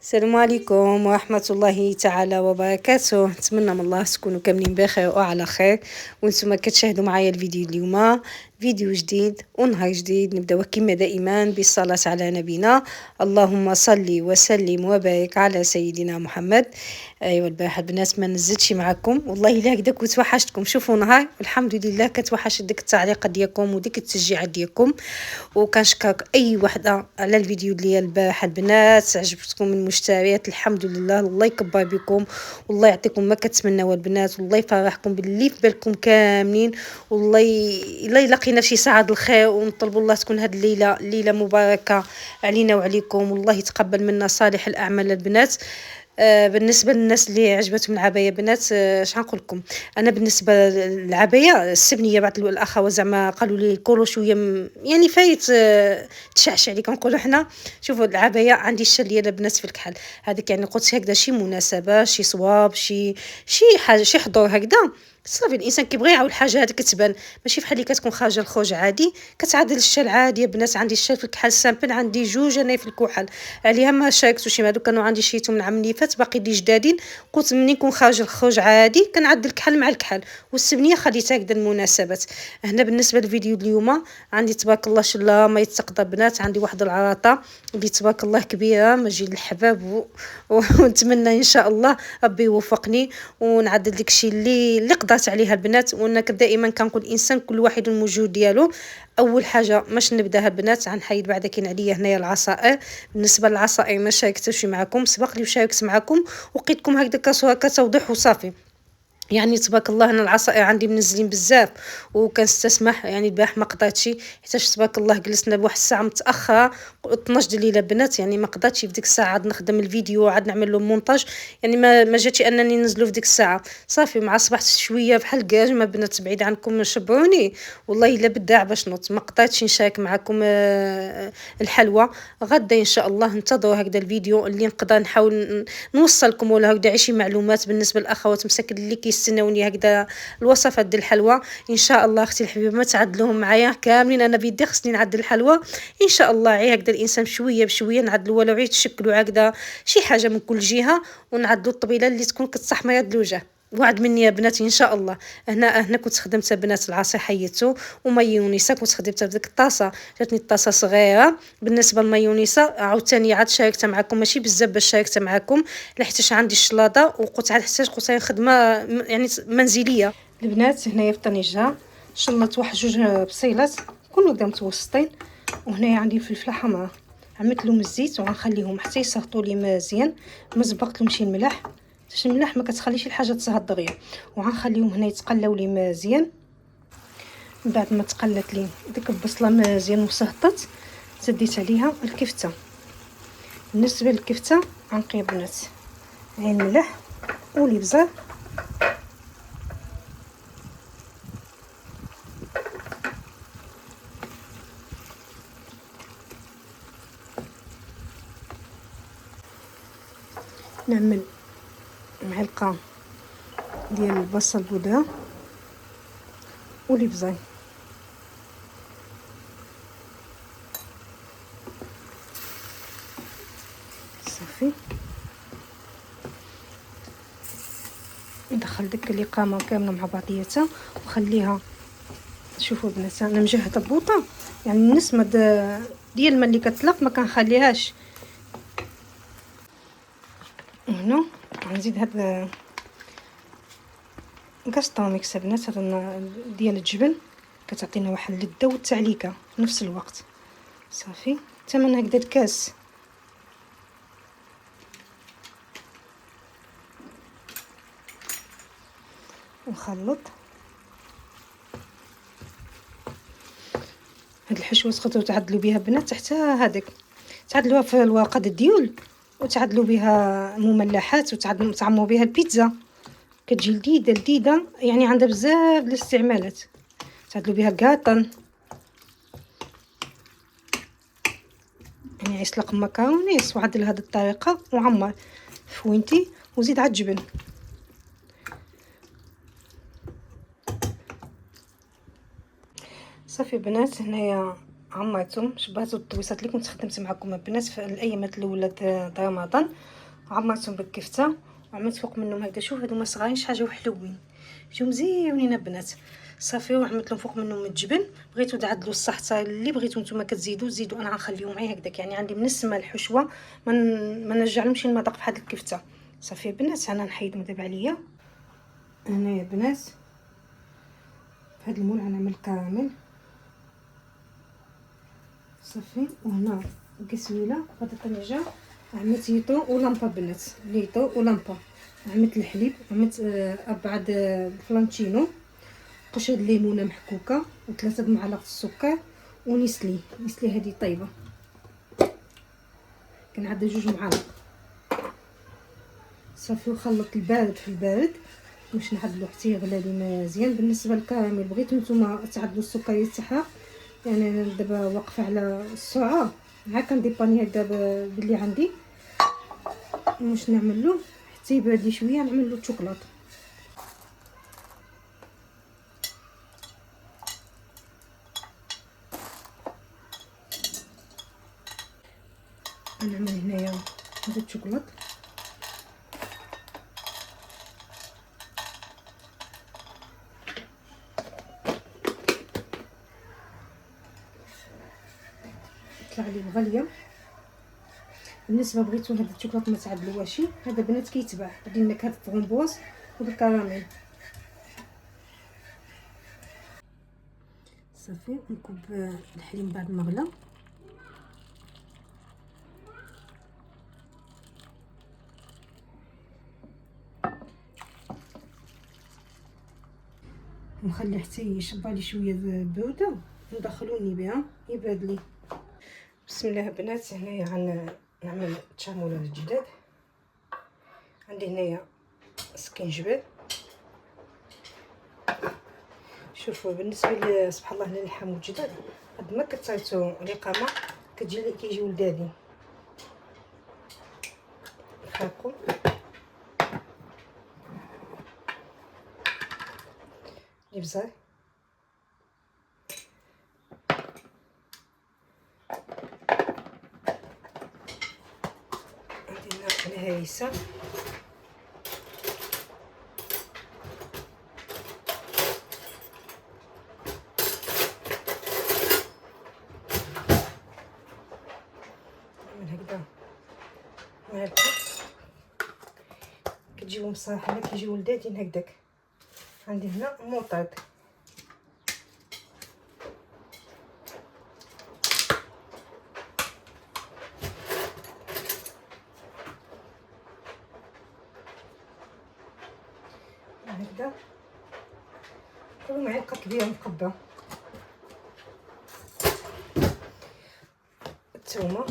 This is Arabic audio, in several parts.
السلام عليكم ورحمة الله تعالى وبركاته. نتمنى من الله تكونوا كاملين بخير وعلى خير، وانتم كتشاهدوا معايا الفيديو اليوم. فيديو جديد ونهار جديد، نبداو كما دائما بالصلاة على نبينا. اللهم صل وسلم وبارك على سيدنا محمد. ايوا البارحه البنات ما نزلتش معكم، والله الا هكذا كنت وحشتكم. شوفوا نهار الحمد لله كتوحش ديك التعليق ديالكم وديك التشجيع ديالكم، وكنشكر اي وحده على الفيديو ديال البارحه البنات عجبتكم المشتريات. الحمد لله، الله يكبر بكم والله يعطيكم ما كتمناو البنات، والله يفرحكم باللي في بالكم كاملين. والله الا يلاقينا شي ساعه الخير، ونطلبوا الله تكون هذه الليله مباركه علينا وعليكم، والله يتقبل منا صالح الاعمال البنات. بالنسبه للناس اللي عجبتهم العبايه بنات، اش غنقول لكم. انا بالنسبه للعبايه السبنيه، بعض الاخوات زعما قالوا لي كولو شويه يعني فايت، تشعشع اللي كنقولوا حنا. شوفوا العبايه عندي الشال ديال البنات في الكحل هذاك، يعني قلت هكذا شي مناسبه، شي صواب، شي حاجه، شي حضور هكذا. صافي الانسان كيبغي يعاود حاجه هذيك تبان، ماشي بحال اللي كتكون خارجه الخوج عادي. كتعادل الشال عادي يا بنات. عندي الشال في الكحل سامبل، عندي جوج انا في الكحل عليها ما شاركتوش. هادو كانوا عندي شيتهم من عام اللي فات باقي لي جدادين. قلت مني نكون خارج الخوج عادي كنعدل الكحل مع الكحل، والسبنيه خليتها هكذا المناسبات. هنا بالنسبه للفيديو اليوم عندي تبارك الله شلا ما يتقدر بنات. عندي واحد العراطه اللي تبارك الله كبيره مجيد الحباب ونتمنى ان شاء الله ربي يوفقني ونعدل داكشي اللي قدرت عليها البنات. وانا دائما كنقول الانسان كل واحد الموجود ديالو. اول حاجه باش نبداها البنات غنحيد بعدا كاين عليا هنايا العصائر. بالنسبه للعصائر ما شاركتش معكم، سبق لي وشاركت معكم وقيتكم هكذا كتوضيح وصافي. يعني تبارك الله انا العصائر عندي منزلين بزاف، وكنستسمح يعني البارح ما قدرتش حيت تبارك الله جلسنا بواحد الساعه متاخره 12 د الليل بنات. يعني ما قدرتش في ديك الساعه عاد نخدم الفيديو عاد نعمل له مونتاج. يعني ما جاتش انني ننزلو في ديك الساعه. صافي مع صبحت شويه بحال الكاج ما بنات بعيد عنكم شبعوني. والله الا بالداع باش نوض ما قدرتش نشارك معكم الحلوى. غدا ان شاء الله انتظروا هكذا الفيديو اللي نقدر نحاول نوصلكم ولا هكذا شي معلومات بالنسبه للاخوات مساكن اللي كيستناوني هكذا الوصفات ديال الحلوى. ان شاء الله اختي الحبيبه ما تعدلوهم معايا كاملين، انا بيدي خصني نعدل الحلوى ان شاء الله. عي هكذا الانسان بشويه بشويه نعدلوا ولو عيد تشكلوا هكذا شي حاجه من كل جهه، ونعدلوا الطبيله اللي تكون كتصح ما يد الوجه. وعد مني يا بناتي ان شاء الله. هنا كنت خدمت بنات العصير حيدته، ومايونيسا كنت خدمتها في ديك الطاسه. جاتني الطاسه صغيره. بالنسبه للمايونيسا عاوتاني عاد شاركتها معكم، ماشي بزاف باش شاركتها معكم لحيتاش عندي الشلاضه، وقلت عاد حتى قلت خدمه يعني منزليه. البنات هنايا في الطنجره شلطت واحد جوج بصيلات كل هكذا متوسطين، وهنايا عندي فلفله حمراء عملت لهم الزيت وغنخليهم حتى يسهطوا لي مزيان. ما زبقت لهم شي الملح، باش الملح ما كتخليش الحاجه تسهط دغيا. وغنخليهم هنا يتقلاو لي مزيان. من بعد ما تقلت لي ديك البصله مزيان وسهطت زديت عليها الكفته. بالنسبه للكفته غنقي بنات عين ملح والابزار نعمل معلقه ديال البصل بودره والابزار. صافي ندخل ديك اللقامه كامله مع بعضياتها وخليها. شوفوا بنات انا مجهده بوطه، يعني النسمه ديال الماء اللي كتلق ما كنخليهاش. هنا غنزيد هاد كاستاميكس بنات، هذا ديال الجبن كتعطينا واحد اللذه والتعليكه في نفس الوقت. صافي ثمن هكذا الكاس. نخلط هاد الحشوه تقدروا تعدلوا بها بنات حتى هذيك، تعدلوها في الورقه الديول وتعدلوا بها مملحات وتعمروا بها البيتزا. كتجي لذيذه يعني عندها بزاف الاستعمالات. تعدلوا بها كاطن، يعني يسلق مكرونيس وعدل هذه الطريقه وعمر فوينتي وزيد على الجبن. صافي بنات هنايا عمرتهم، شبهتو الطويصات اللي كنت خدمت معكم البنات في الايامات الاولى د رمضان. عمرتهم بالكفته وعملت فوق منهم هكذا. شوف هادو ما صغارين شحال جاو حلوين، جاو مزيونين البنات. صافي وعملت لهم فوق منهم الجبن. بغيتو تعدلوا الصح اللي بغيتو نتوما كتزيدوا زيدوا، انا غنخليهم غير هكذاك، يعني عندي من الملح وشويه ما نرجعلهمش المذاق بحال الكفته. صافي البنات انا نحيدهم دابا عليا هنايا البنات. في هاد المول غنعمل كامل صافي. وهنا كسويله غادي طنجه، عملت ليطو ولامبا بنات، ليطو ولامبا. عملت الحليب، عملت بعد الفلانشينو، قشر الليمونه محكوكه وثلاثه معالق السكر ونسلي. نسلي هذه طيبه، كنعدل 2 معالق صافي. وخلط البارد في البارد باش نعدلو حتى يغلى لي مزيان. بالنسبه للكراميل بغيتو نتوما تعدلوا السكر يتسحق، يعني انا دابا واقفه على السرعه، ها كنديباني هكذا باللي عندي. واش نعملو حتى يبرد لي شويه، نعملو الشوكولاط. نعمل هنايا هذا الشوكولاط طلع لي غاليه. بالنسبه بغيتو هذا الشوكولاط ما تعدلوهاش، هذا بنات كيتباع هذه النكهه الفرomبوز وبالكراميل. صافي نكب الحليب بعد ما غلا. نخلي حتى يشرب لي شويه البروده ندخلوني بها يبرد لي. بسم الله البنات. هنايا نعمل التشاموله الجداد. عندي هنايا سكينجبير. شوفوا بالنسبه سبحان الله للحم الجداد قد ما كثرتو الاقامه كيجيو لذاذين. نخرقوا الابزار، عندنا الهريسه، من هكذا معلقه كتجيو مصاحبه كيجيو لذاذين هكذاك. عندي هنا موطاد، هكذا كل معلقه كبيره مقبه. الثومه،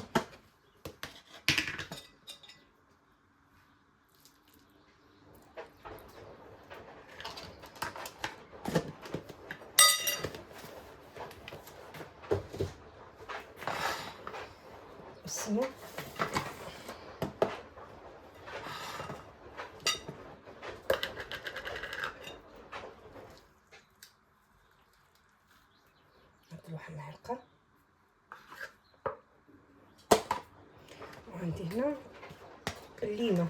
السمن، نحط واحد المعلقه. وعندي هنا الليمه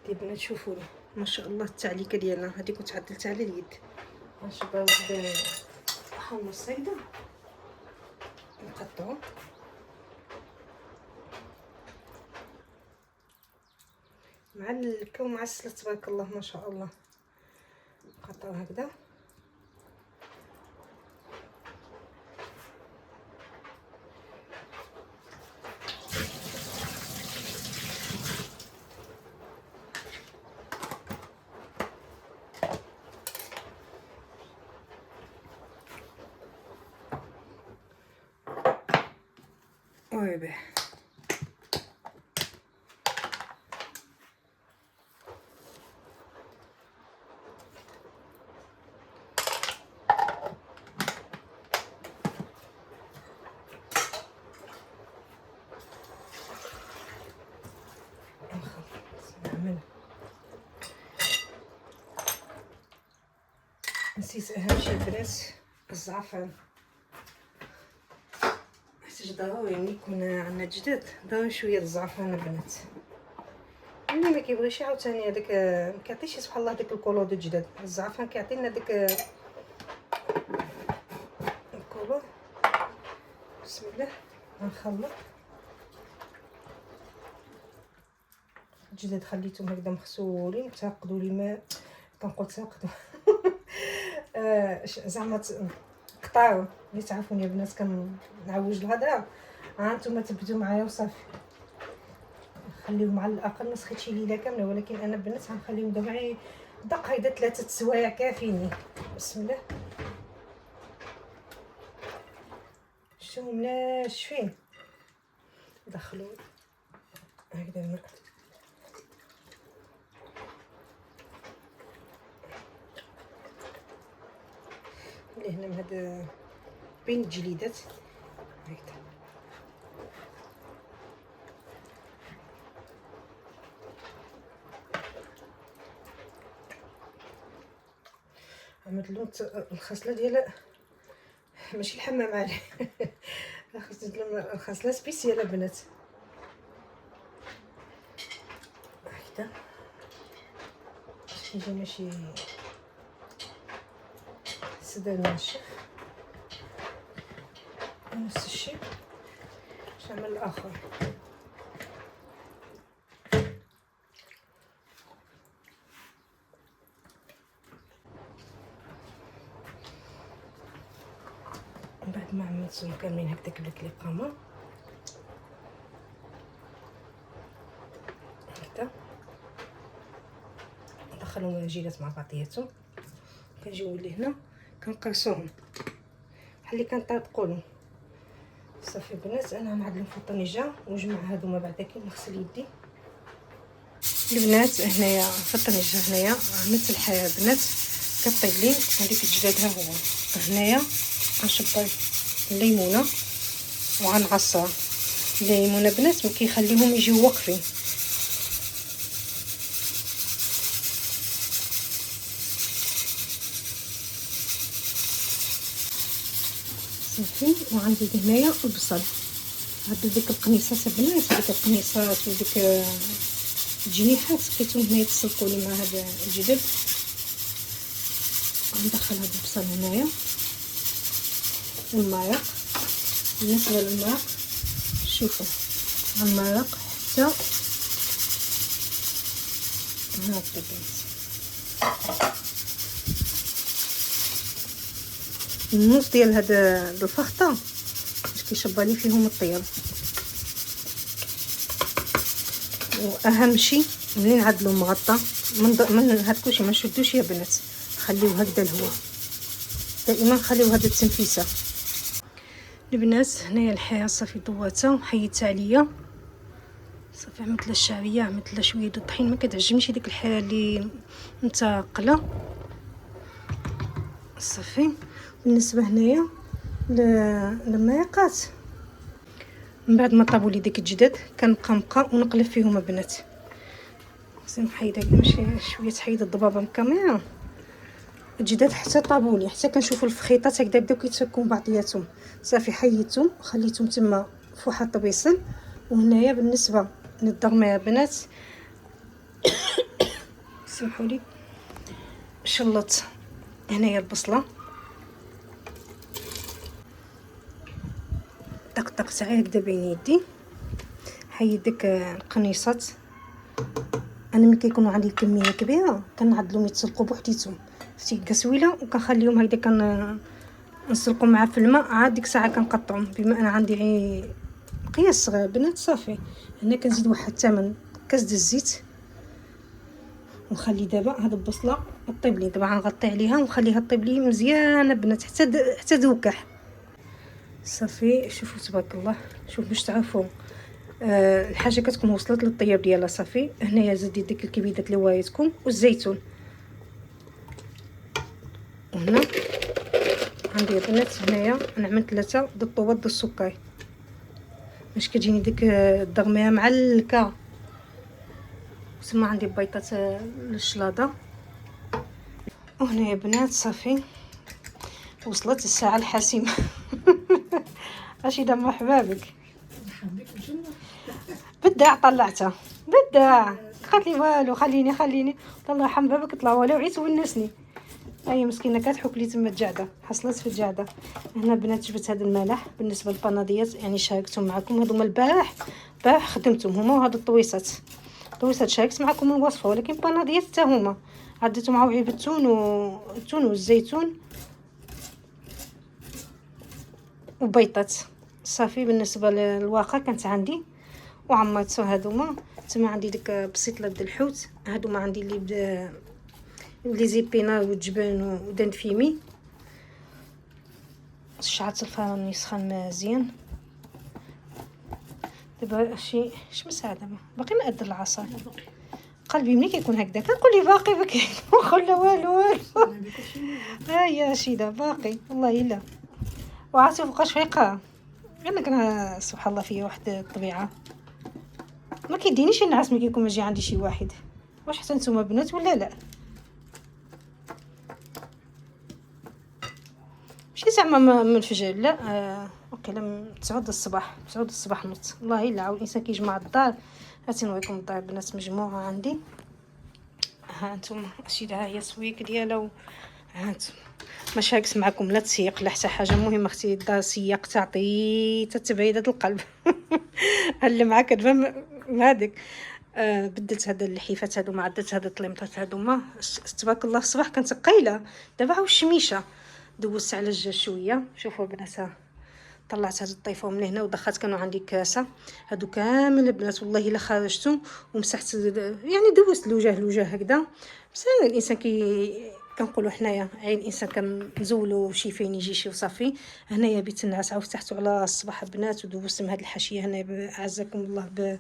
دي بنات. شوفوا ما شاء الله التعليكه ديالها هذه كنت عدلتها على اليد. غنشبها واحد حمص صيدا نقطعو مع الكا ومع السلط تبارك الله ما شاء الله. نقطعو هكذا. ويبه نعمل. نسيت اهم شيء البنات الزعفران. كيفاش ضروري يعني يكون عندنا جداد ضروري شويه الزعفران البنات. اللي ما كيبغيش عاوتاني هذاك ما كيعطيش سبحان الله داك الكولور دو جداد. الزعفران كيعطينا داك الكولور. بسم الله غنخلط. الجداد خليتهم هكذا مغسولين تاقدوا لي ما كنقول تاقدوا زعما قطعوا. اللي تعرفوني يا بنات كنعوج الهضره، ها نتوما تبدو معايا وصافي. خليهم على الاقل ما سخيتش ليله كامله، ولكن انا البنات غنخليهم دابا غير دقه هيدا 3 سوايع كافيني. بسم الله. شوفهم ناشفين دخلوا هكذا الماء. اللي هنا من هذا بين الجليدات هكذا. عملت لهم الخصله ديال ماشي الحمام عليه خصت لهم الخصله سبيسيال البنات هكذا باش يجي ماشي سدال ناشف. نفس الشيء باش نعمل الاخر. بعد ما عملتهم كاملين هكذاك بالكليقامه هكذا ندخلهم العجينات مع بعضياتهم. كنجيو لهنا كنقرصوهم بحال اللي كنطابقولهم. صافي البنات انا غنعدلهم في الطنجره ونجمع هادوما بعدا كي نغسل يدي. البنات هنايا في الطنجره هنايا عملت الحياه البنات كطيب لي هذيك الجداد. ها هو هنايا غنشبر الليمونه وغنعصر الليمونه بنات ما كيخليهم يجيو واقفين. صافي وغنزيد هنايا البصل. هادو ديك القنيصات البنات ديك القنيصات وديك الجنيحات خليتهم هنايا تسلقوا لي مع هذا الجدد. غندخل هاد البصل هنايا والمرق. بالنسبه للمرق شوفوا غنمرق حتى هنا البنات النص ديال هاد الفخطه باش كيشبر لي فيهم الطياب. واهم شيء ملي نعدلو مغطى من هاد كلشي ما نشدوش يا بنات، خليوه هكذا الهواء دائما، خليوه هذا التنفيسه. البنات هنايا الحياه صافي ضواته حيدتها عليا صافي. عملت لها الشعريه، عملت لها شويه د الطحين. ما كتعجبنيش ديك الحياه اللي متقله صافي. بالنسبه هنايا للمايقات من بعد ما طابوا لي ديك الجداد كنبقى ونقلب فيهم البنات. خصني نحيد هكا ماشي شويه تحيد الضبابه من الكاميرا. الجداد حتى طابوا لي حتى كنشوفوا الفخيطات هكذا بداو كيتفكوا بعضياتهم. صافي حيدتهم خليتهم تما فوحه الطبيصل. وهنايا بالنسبه للضرمه يا بنات سمحوا لي شلط هنايا البصله طقطقت غير هكذا بين يدي. حيد ديك القنيصات. انا ملي كيكونوا عندي كميه كبيره كنعدلهم يتسلقوا بوحديتهم في كسويله وكنخليهم هكذا نسلقوا معاه في الماء. عاد ديك الساعه كنقطعهم بما انا عندي غير قياس صغير بنات. صافي هنا كنزيد واحد 8 كاس د الزيت ونخلي دابا هاد البصله طيب لي. دابا غنغطي عليها ونخليها طيب لي مزيانه بنات حتى توكح. صافي شوفوا تبارك الله. شوف باش تعرفوا الحاجه كتكون وصلت للطياب ديالها. صافي هنايا زدي ديك الكبيدات اللي وايتكم والزيتون. وهنا عندي البنات هنايا انا عملت 3 د الطوبات د السكر باش كتجيني ديك الضغميه معلكه. ثم عندي بيضات للشلاضه. وهنا يا بنات صافي وصلت الساعه الحاسمه رشيدة مرحبا بك. بدع طلعتها بدع، قالت لي والو خليني الله يرحم بابك طلع والو عيت ونسني. هي مسكينه كتحك لي تما الجعده، حصلت في الجعده. هنا بنات جبت هذا الملح بالنسبه للبناديات، يعني شاركتهم معكم. هذوما البارح خدمتهم هما، وهاد الطويصات شاركت معكم الوصفه، ولكن البناديات حتى هما عديتهم مع علبه التون والزيتون وبيضات صافي. بالنسبه للواقع كانت عندي وعمرتو هذوما. تما عندي ديك بسيطله د الحوت، هذوما عندي لي زيبينار والجبن ودند فيمي. شعلت الفرن يسخن مزيان. دابا اش مساعده باقي نأدر العصا. قلبي ملي كيكون هكذا كنقول لي باقي ما كنقول لا والو. ها يا شيده باقي والله الا. وعرفتي فوقاش فايقه، انك انا سبحان الله فيا واحد الطبيعه ما كيدينيش النعاس ملي كيكون يجي عندي شي واحد. واش حتى نتوما بنات ولا لا؟ ماشي زعما من الفجر لا، وقيلا من 9 الصباح نوض. والله الا عاود الانسان كيجمع الدار. هاتي نوريكم الدار بنات مجموعه عندي. ها انتم شي ها هي سويك ديالها ها انتم. ما شاركت معكم لا تسيق لا حتى حاجه. المهم اختي الدار سياق تعطي تتبعيده القلب. اللي معاك كتفهم هذيك. بدلت هذا اللحيفات هادو، ما عدت هذا الطليمطات هادوما تبارك الله. الصباح كانت ثقيله، دابا عاود الشميشه. دوزت على الجاج شويه. شوفوا البنات طلعت هاد الطيفه من هنا ودخلت، كانوا عندي كاسه هادو كامل البنات والله الا خرجتهم ومسحت، يعني دوزت الوجه هكذا. بس الانسان كنقولوا حنايا عين الانسان كنزولوا شي فين يجي شي وصافي. هنايا بيت النعاس عاود فتحته على الصباح البنات ودوزت من هاد الحاشيه هنا اعزكم الله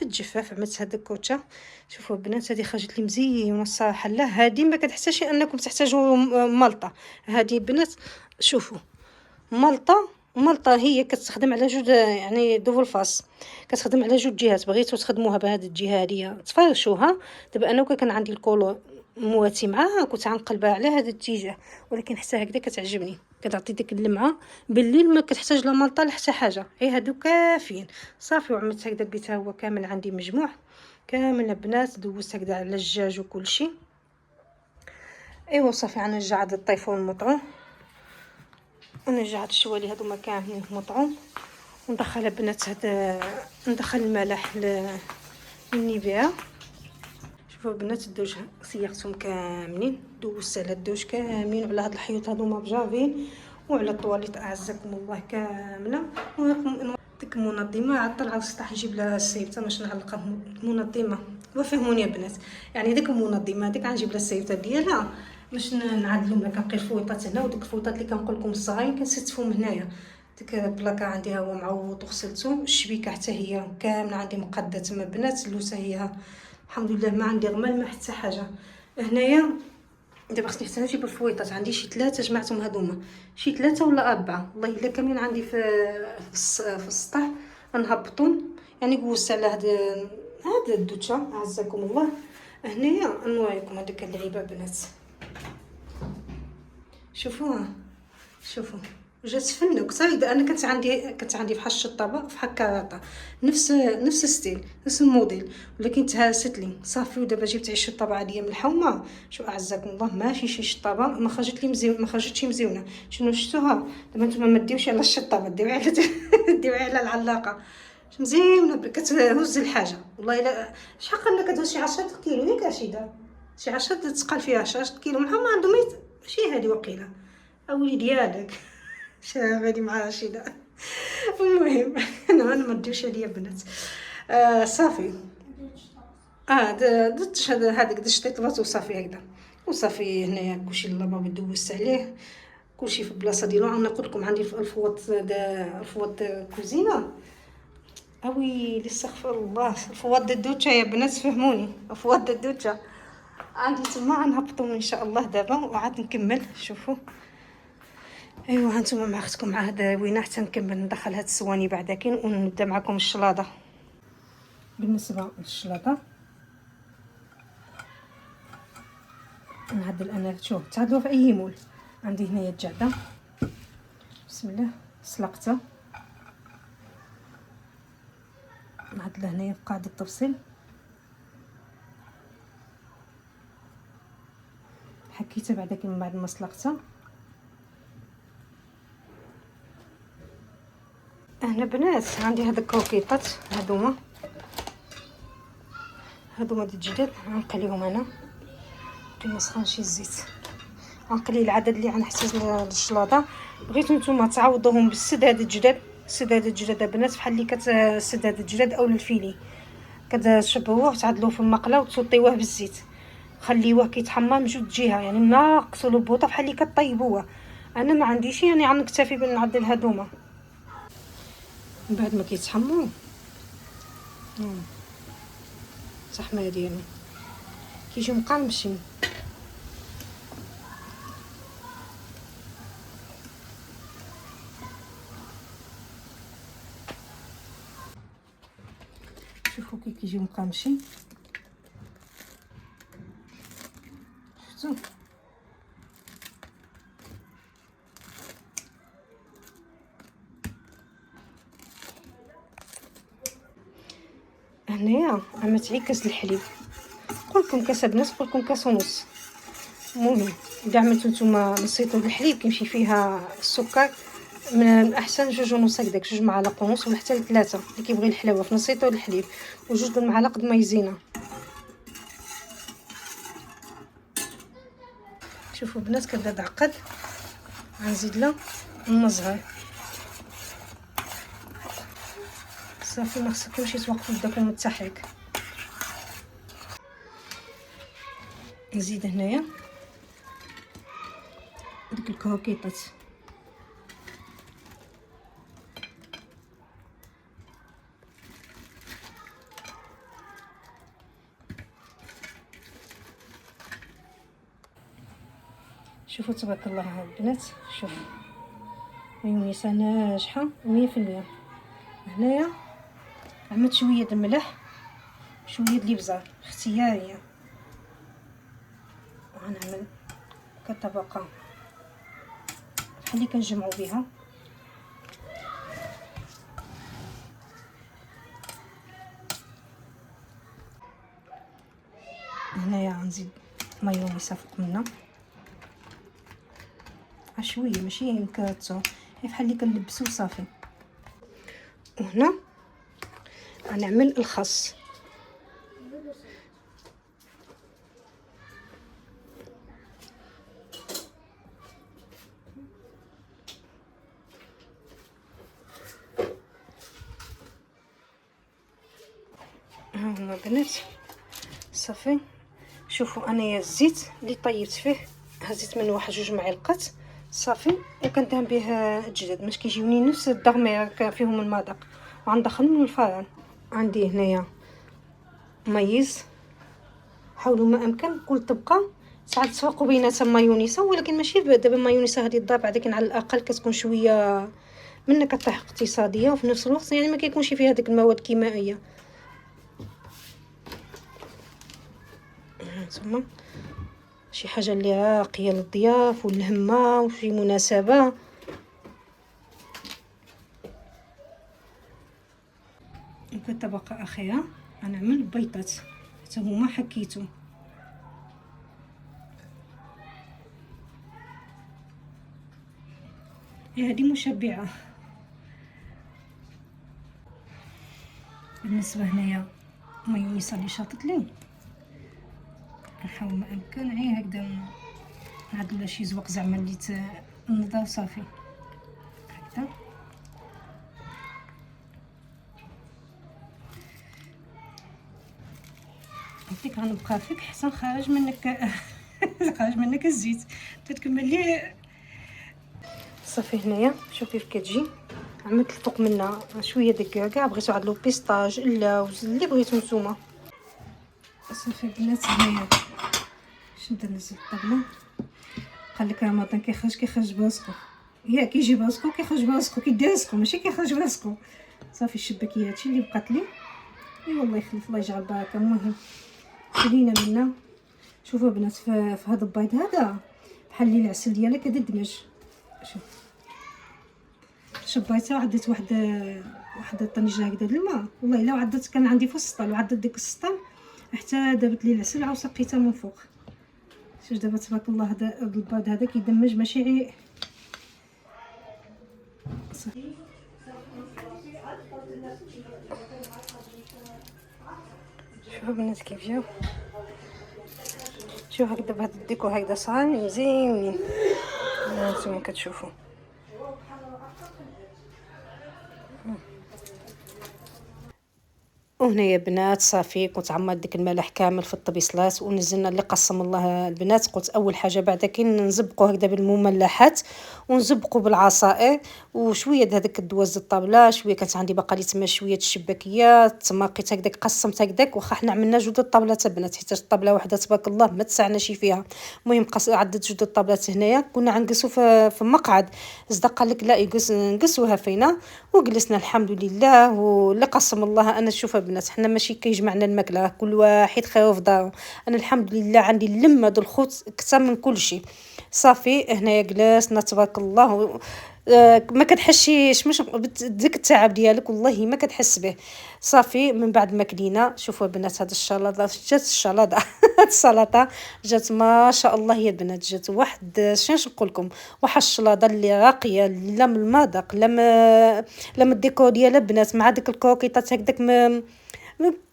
بالجفاف. عملت هاد الكوتشه. شوفوا البنات هذه خرجت لي مزيونه الصراحه. لا هذه ما كتحتاجش انكم تحتاجوا ملطه. هذه البنات شوفوا ملطه هي كتخدم على جوج، يعني دوبل فاس كتخدم على جوج جهات. بغيتو تخدموها بهذه الجهه هذه تفرشوها. دابا انا كان عندي الكولو مواتي معاها كنت غنقلبها على هذا الاتجاه، ولكن حتى هكذا كتعجبني، كتعطي ديك اللمعه. بالليل ما كتحتاج لا ملطه لا حتى حاجه، غير هادو كافيين صافي. وعملت هكذا البيت هو كامل عندي مجموع كامل البنات. دوزت هكذا على الدجاج وكل شيء. ايوا صافي غنرجع هاد الطيفون المطعوم ونرجع هاد الشوالي هادوما كاملين مطعوم وندخل البنات ندخل الملح للنيفيا. شوفوا البنات الدوج سيقتهم كاملين، دوزت على الدوج كاملين وعلى هاد الحيوط هادوما بجافين وعلى الطواليط اعزكم الله كامله. ديك المنظمه عاد طلعوا السطح نجيب لها السيفطه باش نعلقها منظمه. وفهموني يا بنات، يعني ديك المنظمه ديك غنجيب لها السيفطه ديالها باش نعدلهم لها. كنلقى الفويطات هنا وديك الفويطات اللي كنقول لكم الصغارين كنستفهم هنايا. ديك البلاكا عندي هو معوض وغسلته. الشبيكه حتى هي كامله عندي مقاده تما بنات. اللوسه هي الحمد لله ما عندي غمال ما حتى حاجه هنايا. دابا خصني حتى نجيب الفويطات. عندي شي 3 جمعتهم هذوما، شي 3 ولا 4 والله الا كاملين عندي في السطح. نهبطهم يعني قوست على هذا الدوشه اعزكم الله. هنايا نوريكم هذيك اللعيبه بنات. شوفوها شوفوا جات فنك صافي. انا كنت عندي فحال الشطابه فحال كراطه نفس ستيل نفس الموديل، ولكن تهرست لي صافي. ودابا جبت عيش الشطابه عاديه من الحومه. شو اعزكم الله ماشي شي شطابه ما خرجت لي مزيون، ما خرجتش مزيونه. شنو شفتوها دابا نتوما ما ديوش على الشطابه، ديوها على ديوها على العلاقه مزيونه كتهز الحاجه. والله الا شحال قلنا كتهز شي 10 كيلو ياك رشيده، شي 10 تقال فيها 10 كيلو. الحومه عندهم ماشي هذه وقيله اولي ديالك شاغلي مع رشيده. المهم انا ما نديرش عليا بنات. صافي درت هذاك شطيت الباط وصافي هكذا وصافي. هنايا كلشي اللابا دوزت عليه كلشي في البلاصه ديالو. انا قلت لكم عندي الفوط كوزينه اوي استغفر الله. الفوط الدوشه يا بنات فهموني، الفوط الدوشه عندي تما. غنهبطهم ان شاء الله دابا وعاد نكمل. شوفوا ايوا هانتوما مع اختكم مع هذا وينه حتى نكمل ندخل هاد الصواني بعداكين ونبدا معكم الشلاضه. بالنسبه للشلاضه نعدل انا. شوف تعدلوا في اي مول. عندي هنايا الجعده بسم الله سلقتها لهنايا قاعدة التفصيل. حكيتها بعدا من بعد ما سلقتها. هنا بنات عندي هاد الكروكيطات هادوما ديال الجداد، غنقليهم انا كما سخن شي الزيت. غنقلي العدد اللي غنحتاج للشلاضه. بغيتو نتوما تعوضوهم بالسد هاد الجداد. السد هاد الجداد البنات بحال اللي كتسد هاد الجداد او الفيلي، كتشبعوه وتعدلوه في المقله وتسطيوه بالزيت، خليوه كيتحمر من جوج جهه، يعني ناقصوا البوطه بحال اللي كطيبوه. انا ما عنديش يعني غنكتفي بنعدل هادوما. من بعد ما كيتحمروا التحميه ديالهم كيجيو مقرمشين. شوفوا كي كيجيو مقرمشين، شفتوا؟ هنايا عملت غير كاس الحليب، قولكم كاس بنات، قولكم كاس ونص. المهم اذا عملتو نتوما نصيتو الحليب كيمشي فيها السكر، من الاحسن 2.5 هكداك، 2 معالق ونص ولا حتى 3 اللي كيبغي الحلاوه في نصيتو الحليب، و2 المعالق د مايزينا. شوفوا بنات كتبدا تعقد، غنزيد لها المزهر صافي. ما خصكمش توقفوا يدكم من التحريك. نزيد هنايا ديك الكروكيطات، شوفوا تبارك الله ها البنات. شوفوا مايونيزا ناجحه 100%. هنايا عملت شويه د الملح شويه د الابزار اختياريه، وغنعمل كطبقه بحال اللي كنجمعوا بها. هنايا غنزيد مايونيز فوق منها شويه، ماشي مكرتو، بحال اللي كنلبسو صافي. وهنا غنعمل الخس. ها هما بنات صافي. شوفوا انايا الزيت اللي طيبت فيه هزيت من 1-2 معالق صافي، وكندهن به الجداد باش كيجيوني نفس الدغمير فيهم المذاق، وغندخلهم للفران. عندي هنايا مايز، حاولوا ما امكن كل طبقه ساعات تفرقوا بيناتها مايونيسا، ولكن ماشي دابا المايونيسا هذه الضرب، لكن على الاقل كتكون شويه منها كطيح اقتصاديه، وفي نفس الوقت يعني ما كيكونش فيها ديك المواد الكيميائيه. ثم شي حاجه اللي راقيه للضياف والهمه وفي مناسبه. وكطبقه اخيره غنعمل بيضات حتى هما حكيتهم. هذه مشبعه. بالنسبه هنايا مايونيز اللي شاطت لي، نحاول ما امكن غير هكذا نعدل شي زوق زعما اللي تنضى صافي هكذا. عرفتيك غنبقى فيك حسن خارج منك خارج منك الزيت تتكمل لي صافي. هنايا شوفي كيف كتجي. عملت الفوق منها شويه ديك كاع بغيتو عدلو بيسطاج اللوز اللي بغيتو نتوما صافي. بنات هنايا باش نبدا ننزل الطابله. قال لك رمضان كيخرج باسكو، يا كيجي باسكو كيخرج باسكو كيدير باسكو ماشي كيخرج باسكو. صافي الشباكيه هادشي اللي بقات لي. اي والله يخلف الله يجعل بركه. المهم خلينا منا. شوفوا بنات في هذا البيض هذا بحال اللي العسل ديالها كتدمج. شوف شبيتها وعديت واحد واحد الطنجره هكذا د الماء، والله الا عدت كان عندي في السطل وعدت ديك السطل حتى دابت لي العسل عاود سقيتها من فوق. شوف دابا تبارك الله هذا البيض هذا كيدمج ماشي صافي. شوفوا البنات كيف جاو، شوف هكذا بهذا الديكور هكذا صايم مزيانين نتوما كتشوفوا. وهنايا بنات صافي كنت عمرت ديك الملح كامل في الطبيصلات ونزلنا اللي قسم الله البنات. قلت اول حاجه بعدا كي نزبقوا هكذا بالمملحات ونزبقوا بالعصائر وشويه هذاك الدواز الطابله، شويه كانت عندي باقا لي تما شويه الشباكيات تماقيت هكذاك قسمت هكذاك. واخا حنا عملنا جوج الطابلات البنات حيت الطابله واحده تبارك الله ما تسعناش فيها. المهم عدت جوج الطابلات هنايا كنا عنقسوا في مقعد. زدا قال لك لا نقسوها فينا وجلسنا الحمد لله. واللي قسم الله انا شوفها بنات حنا ماشي كيجمعنا الماكله، كل واحد خير في دارو. انا الحمد لله عندي اللمه د الخوت اكثر من كل شيء. صافي هنايا جلسنا تبارك الله. ما كتحسيش مش ديك التعب ديالك والله ما كتحس به. صافي من بعد ما كلينا شوفوا البنات هاد الشلاضه جات الشلاضه هاد السلطه جات ما شاء الله يا البنات. جات واحد شنو نقول لكم، واحد الشلاضه اللي راقيه لا من المذاق لا من الديكور ديالها بنات مع ديك الكوكيطات هكذاك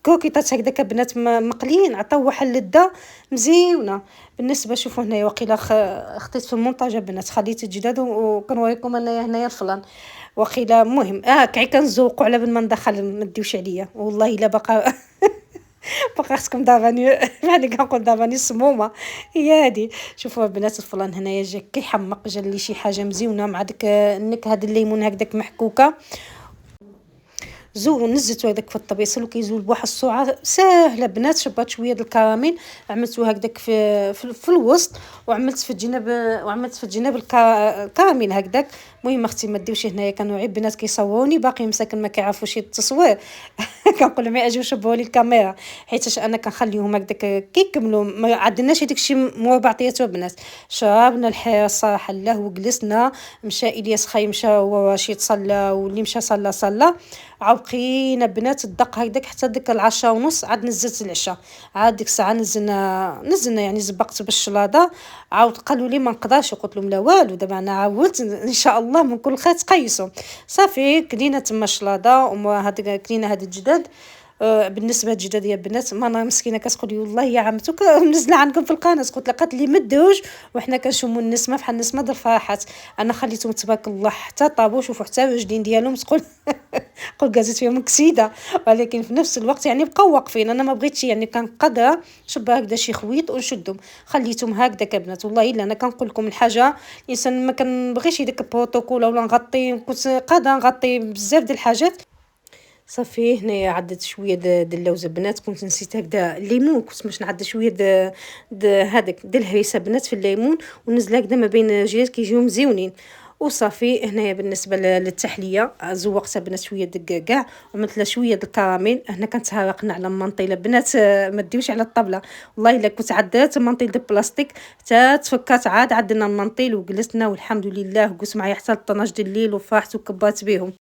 كوكيطات هكذاك بنات مقليين عطاو واحد اللذه مزيونه. بالنسبه شوفوا هنايا وقيلا خطيت في المونتاج بنات خليت الجداد وكنوريكم انايا هنايا الفلان وقيلا. المهم كاع كنزوقوا على بال ما ندخل ما ديوش عليا والله الا باقا باقا خصكم داباني يعني كنقول داباني سمومه هي هادي. شوفوا البنات الفلان هنايا جا كيحمق جا لي شي حاجه مزيونه مع ديك النكهه د الليمون هكذاك محكوكه. زول نزلتو هذاك في الطبيصل وكيزول بواحد السرعه ساهله بنات. شبات شويه د الكراميل عملتو هكذاك في الوسط وعملت في الجناب الكراميل هكذاك. المهم اختي ما ديوش هنايا كانوا عيب بنات كيصوروني باقي مساكن ما كيعرفوش التصوير كنقول لهم اجيو شبهوا لي الكاميرا حيت انا كنخليهم هكذاك كيكملوا ما عندناش هذاك الشيء مربعطيات بنات. شربنا الحياه الصراحه الله وجلسنا. مشى الياس خاي مشى هو رشيد صلى واللي مشى صلى عاود بقينا بنات الدق هكذاك حتى ديك 10:30 عاد نزلت العشاء. عاد ديك الساعه نزلنا يعني زبقت بالشلاضه. عاود قالوا لي ما نقدرش قلت لهم لا والو دابا انا عاودت ان شاء الله من كل خير تقيسوا. صافي كلينا تما الشلاضه وهاد كلينا هاد الجداد. بالنسبه للجداد يا بنات ما انا مسكينه كتقول لي والله يا عمتك منزله عندكم في القناه. قلت لها قالت لي ما دوش وحنا كنشموا النسمه بحال النسمه د الفرحات. انا خليتهم تبارك الله حتى طابوا شوفوا حتى الرجلين ديالهم تقول قول قازت فيهم كسيده. ولكن في نفس الوقت يعني بقاو واقفين. انا ما بغيتش يعني كان قادره شبه هكذا شي خويط ونشدهم خليتهم هكذا بنات. والله الا انا كنقول لكم الحاجه الانسان ما كنبغيش يديك البروتوكول ولا نغطي. كنت قادره نغطي بزاف ديال الحاجات. صافي هنايا عدت شويه د اللوز بنات. كنت نسيت هكذا الليمون كنت باش نعدل شويه د هذاك د الهريسه بنات في الليمون ونزل هكذا ما بين جيات كيجيو مزيونين. وصافي هنايا بالنسبه للتحليه زوقتها بنات شويه دقاق وعملت لها شويه د الكراميل. هنا كنتهرقنا على المنطيله بنات ما ديوش على الطبله. والله الا كنت عدات المنطيل د البلاستيك حتى تفكات عاد عدلنا المنطيل وجلسنا والحمد لله. قلت معايا حتى 12 د الليل وفرحت وكبرت بهم.